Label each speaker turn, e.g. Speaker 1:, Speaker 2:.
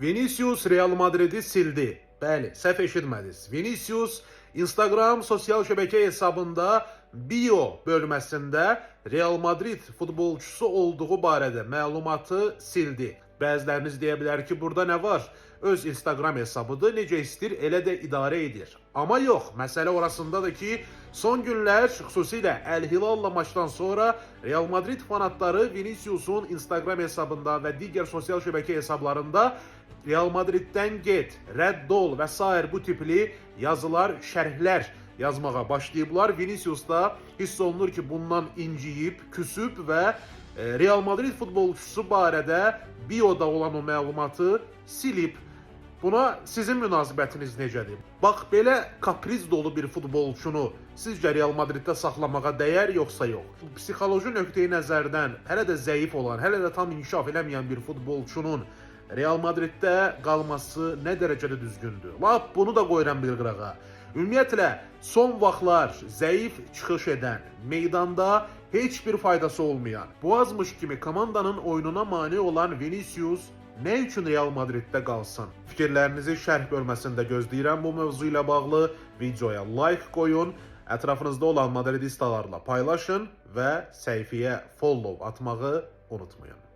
Speaker 1: Vinicius Real Madrid'i sildi. Bəli, səhv eşitmədiniz. Vinicius Instagram sosial şəbəkə hesabında bio bölməsində Real Madrid futbolçusu olduğu barədə məlumatı sildi. Bəziləriniz deyə bilər ki, burada nə var? Öz Instagram hesabıdır, necə istir, elə də idarə edir. Amma yox, məsələ orasındadır ki, son günlər, xüsusilə Əl-Hilalla maçdan sonra Real Madrid fanatları Vinicius'un Instagram hesabında və digər sosial şəbəkə hesablarında Real Madrid'dən get, rədd ol və s. bu tipli yazılar, şərhlər yazmağa başlayıblar. Vinicius da hiss olunur ki, bundan inciyib, küsüb və Real Madrid futbolçusu barədə bioda olan o məlumatı silib. Buna sizin münasibətiniz necədir? Bax, belə kapriz dolu bir futbolçunu sizcə Real Madriddə saxlamağa dəyər yoxsa yox? Psixoloji nöqteyi nəzərdən hələ də zəif olan, hələ də tam inkişaf eləməyən bir futbolçunun Real Madriddə qalması nə dərəcədə düzgündür? Lap bunu da qoyuram bir qırağa. Ümumiyyətlə, son vaxtlar zəif çıxış edən, meydanda heç bir faydası olmayan, boğazmış kimi komandanın oyununa mane olan Vinicius nə üçün Real Madriddə qalsın? Fikirlərinizi şərh bölməsində gözləyirəm. Bu mövzu ilə bağlı videoya like qoyun, ətrafınızda olan madridistalarla paylaşın və səhifəyə follow atmağı unutmayın.